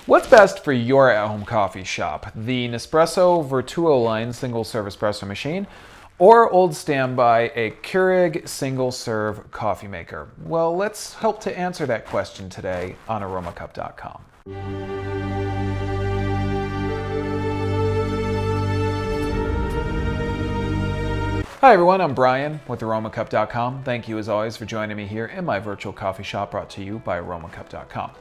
What's best for your at-home coffee shop? The Nespresso Vertuoline single-serve espresso machine or old standby, a Keurig single-serve coffee maker? Well, let's help to answer that question today on aromacup.com. Hi everyone, I'm Brian with aromacup.com. Thank you as always for joining me here in my virtual coffee shop brought to you by aromacup.com.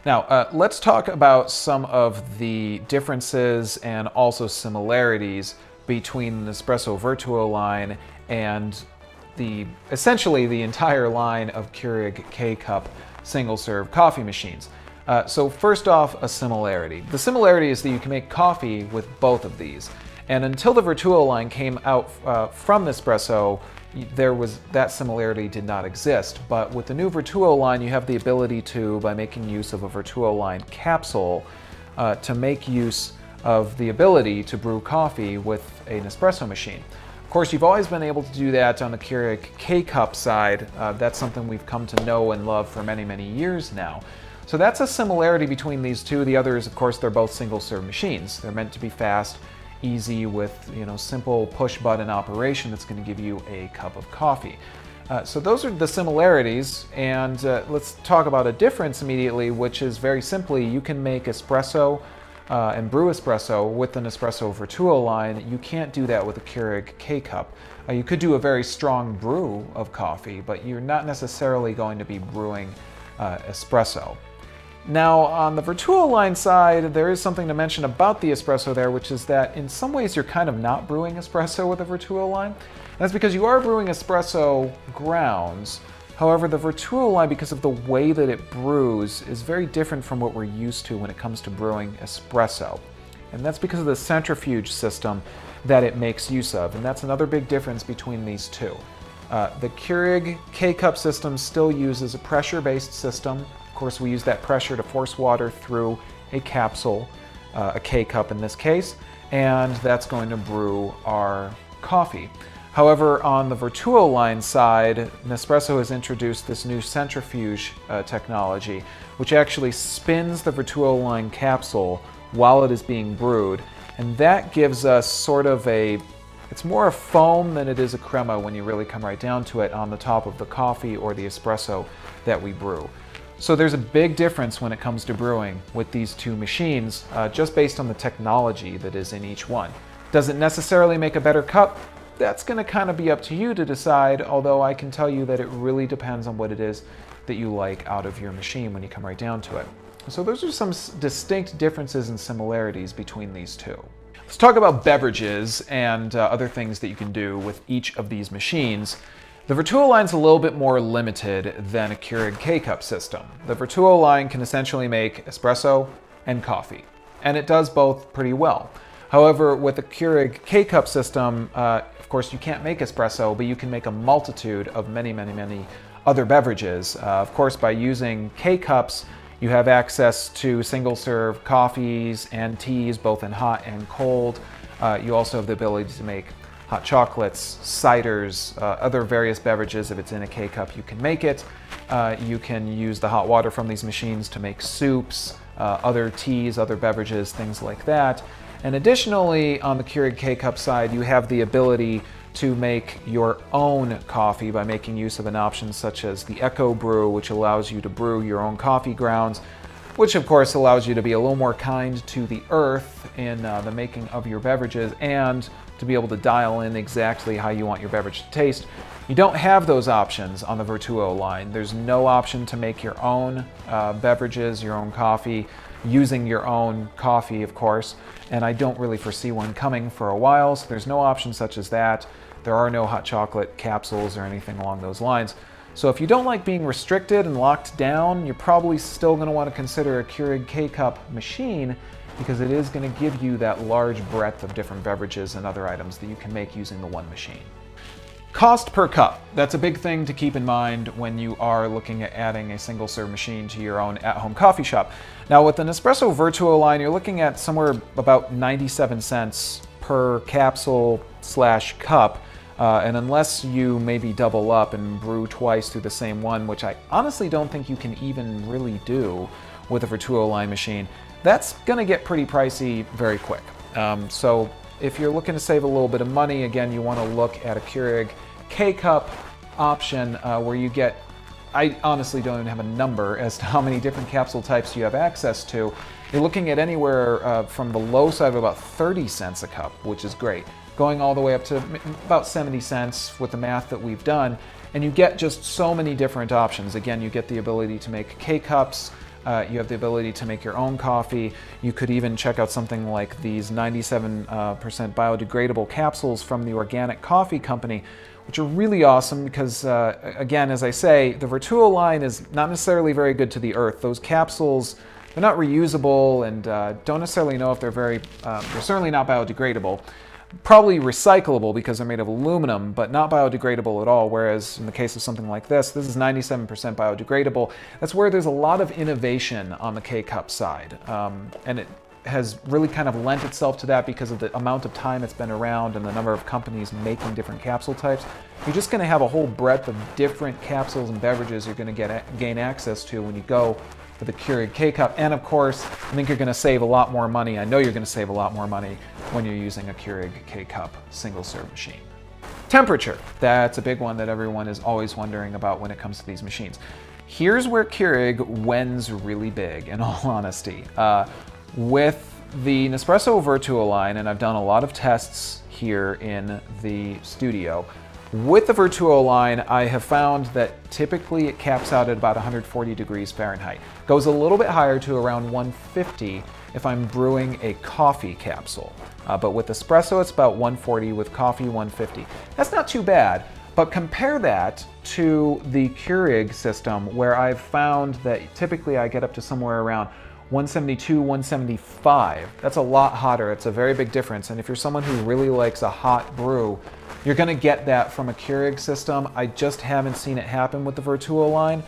Now, let's talk about some of the differences and also similarities between the Nespresso Vertuoline and essentially the entire line of Keurig K-Cup single-serve coffee machines. So first off, a similarity. The similarity is that you can make coffee with both of these. And until the Vertuoline came out from Nespresso, that similarity did not exist. But with the new Vertuoline, you have the ability to, by making use of a Vertuoline capsule, to make use of the ability to brew coffee with an espresso machine. Of course, you've always been able to do that on the Keurig K-Cup side. That's something we've come to know and love for many, many years now. So that's a similarity between these two. The other is, of course, they're both single-serve machines. They're meant to be fast, easy, with simple push button operation that's going to give you a cup of coffee. So those are the similarities, and let's talk about a difference immediately, which is very simply you can make espresso and brew espresso with the Nespresso Vertuoline. You can't do that with a Keurig K-Cup. You could do a very strong brew of coffee, but you're not necessarily going to be brewing espresso. Now, on the Vertuoline side, there is something to mention about the espresso there, which is that in some ways you're kind of not brewing espresso with a Vertuoline. That's because you are brewing espresso grounds. However, the Vertuoline, because of the way that it brews, is very different from what we're used to when it comes to brewing espresso. And that's because of the centrifuge system that it makes use of. And that's another big difference between these two. The Keurig K-Cup system still uses a pressure-based system. Of course, we use that pressure to force water through a capsule, a K-Cup in this case, and that's going to brew our coffee. However, on the Vertuoline side, Nespresso has introduced this new centrifuge technology, which actually spins the Vertuoline capsule while it is being brewed, and that gives us sort of it's more a foam than it is a crema when you really come right down to it on the top of the coffee or the espresso that we brew. So there's a big difference when it comes to brewing with these two machines, just based on the technology that is in each one. Does it necessarily make a better cup? That's going to kind of be up to you to decide, although I can tell you that it really depends on what it is that you like out of your machine when you come right down to it. So those are some distinct differences and similarities between these two. Let's talk about beverages and other things that you can do with each of these machines. The Vertuoline's a little bit more limited than a Keurig K-Cup system. The Vertuoline can essentially make espresso and coffee, and it does both pretty well. However, with the Keurig K-Cup system, of course you can't make espresso, but you can make a multitude of many other beverages. Of course, by using K-Cups, you have access to single-serve coffees and teas, both in hot and cold. You also have the ability to make hot chocolates, ciders, other various beverages. If it's in a K-Cup, you can make it. You can use the hot water from these machines to make soups, other teas, other beverages, things like that. And additionally, on the Keurig K-Cup side, you have the ability to make your own coffee by making use of an option such as the Echo Brew, which allows you to brew your own coffee grounds, which of course allows you to be a little more kind to the earth in the making of your beverages and to be able to dial in exactly how you want your beverage to taste. You don't have those options on the Vertuoline. There's no option to make your own beverages, your own coffee, using your own coffee, of course, and I don't really foresee one coming for a while, so there's no option such as that. There are no hot chocolate capsules or anything along those lines. So if you don't like being restricted and locked down, you're probably still going to want to consider a Keurig K-Cup machine, because it is going to give you that large breadth of different beverages and other items that you can make using the one machine. Cost per cup. That's a big thing to keep in mind when you are looking at adding a single-serve machine to your own at-home coffee shop. Now with the Nespresso Vertuoline, you're looking at somewhere about 97 cents per capsule / cup. And unless you maybe double up and brew twice through the same one, which I honestly don't think you can even really do with a Vertuoline machine, that's going to get pretty pricey very quick. So if you're looking to save a little bit of money, again, you want to look at a Keurig K-Cup option where you get, I honestly don't even have a number as to how many different capsule types you have access to. You're looking at anywhere from the low side of about 30 cents a cup, which is great, going all the way up to about 70 cents with the math that we've done. And you get just so many different options. Again, you get the ability to make K-Cups, you have the ability to make your own coffee. You could even check out something like these 97% biodegradable capsules from the Organic Coffee Company, which are really awesome because, again, as I say, the Vertuoline is not necessarily very good to the earth. Those capsules, they're not reusable and don't necessarily know if they're they're certainly not biodegradable. Probably recyclable because they're made of aluminum, but not biodegradable at all, whereas in the case of something like this is 97% biodegradable. That's where there's a lot of innovation on the K-Cup side, and it has really kind of lent itself to that because of the amount of time it's been around and the number of companies making different capsule types. You're just going to have a whole breadth of different capsules and beverages you're going to gain access to when you go for the Keurig K-Cup. And of course, I think you're going to save a lot more money. I know you're going to save a lot more money when you're using a Keurig K-Cup single-serve machine. Temperature, that's a big one that everyone is always wondering about when it comes to these machines. Here's where Keurig wins really big, in all honesty. With the Nespresso Vertuoline, and I've done a lot of tests here in the studio, with the Vertuoline, I have found that typically it caps out at about 140 degrees Fahrenheit. Goes a little bit higher to around 150 if I'm brewing a coffee capsule. But with espresso, it's about 140, with coffee, 150. That's not too bad, but compare that to the Keurig system, where I've found that typically I get up to somewhere around 172, 175. That's a lot hotter. It's a very big difference. And if you're someone who really likes a hot brew, you're going to get that from a Keurig system. I just haven't seen it happen with the Vertuoline.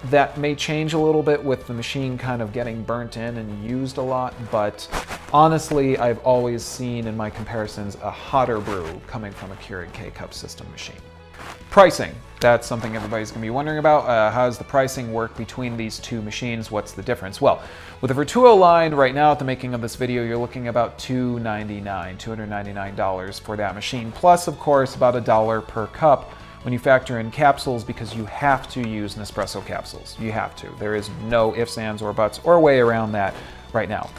That may change a little bit with the machine kind of getting burnt in and used a lot, but honestly, I've always seen in my comparisons a hotter brew coming from a Keurig K-Cup system machine. Pricing, that's something everybody's going to be wondering about. How does the pricing work between these two machines? What's the difference? Well, with the Vertuoline, right now at the making of this video, you're looking about $299 for that machine, plus of course about $1 per cup when you factor in capsules, because you have to use Nespresso capsules. You have to. There is no ifs, ands, or buts or way around that right now.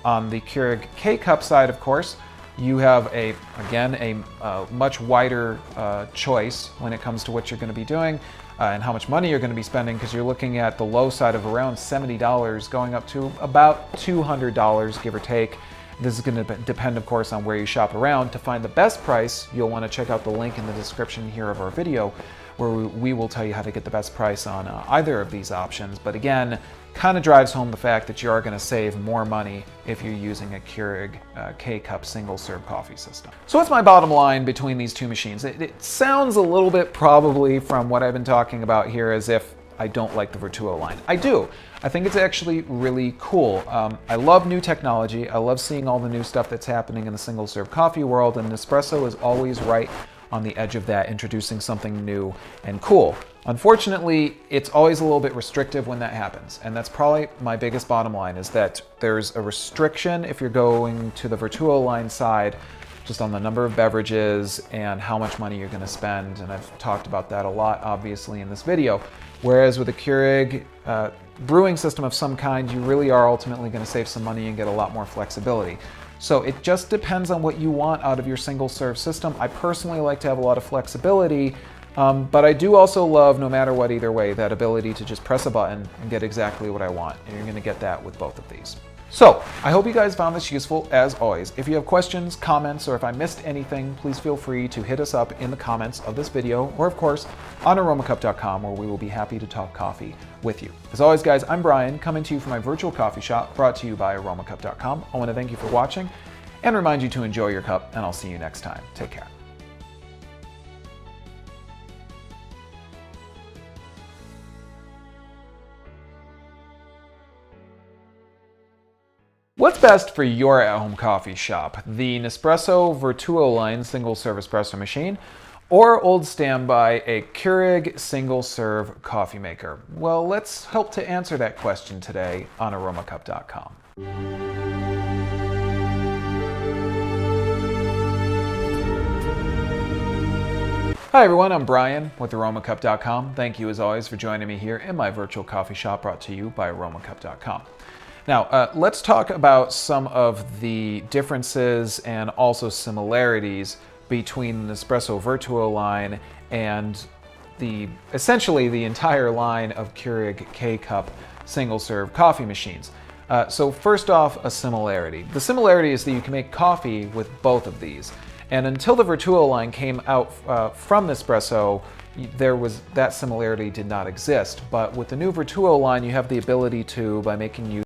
On the Keurig K-Cup side, of course, you have a much wider choice when it comes to what you're going to be doing and how much money you're going to be spending, because you're looking at the low side of around $70 going up to about $200, give or take. This is going to depend, of course, on where you shop around. To find the best price, you'll want to check out the link in the description here of our video, where we will tell you how to get the best price on either of these options. But again, kind of drives home the fact that you are going to save more money if you're using a Keurig K-Cup single-serve coffee system. So what's my bottom line between these two machines? It sounds a little bit, probably from what I've been talking about here, as if I don't like the Vertuoline. I do. I think it's actually really cool. I love new technology. I love seeing all the new stuff that's happening in the single-serve coffee world, and Nespresso is always right on the edge of that, introducing something new and cool. Unfortunately, it's always a little bit restrictive when that happens, and that's probably my biggest bottom line, is that there's a restriction if you're going to the Vertuoline side, just on the number of beverages and how much money you're going to spend, and I've talked about that a lot, obviously, in this video. Whereas with a Keurig brewing system of some kind, you really are ultimately going to save some money and get a lot more flexibility. So it just depends on what you want out of your single-serve system. I personally like to have a lot of flexibility, but I do also love, no matter what, either way, that ability to just press a button and get exactly what I want. And you're going to get that with both of these. So I hope you guys found this useful. As always, if you have questions, comments, or if I missed anything, please feel free to hit us up in the comments of this video, or of course on aromacup.com, where we will be happy to talk coffee with you. As always, guys, I'm Brian, coming to you from my virtual coffee shop, brought to you by aromacup.com. I want to thank you for watching and remind you to enjoy your cup, and I'll see you next time. Take care. What's best for your at-home coffee shop? The Nespresso Vertuoline single-serve espresso machine, Or old standby, a Keurig single-serve coffee maker? Well, let's help to answer that question today on aromacup.com. Hi everyone, I'm Brian with aromacup.com. Thank you as always for joining me here in my virtual coffee shop brought to you by aromacup.com. Now, let's talk about some of the differences and also similarities between the Nespresso Vertuoline and essentially the entire line of Keurig K-Cup single-serve coffee machines. So first off, a similarity. The similarity is that you can make coffee with both of these. And until the Vertuoline came out from Nespresso, that similarity did not exist. But with the new Vertuoline, you have the ability to, by making use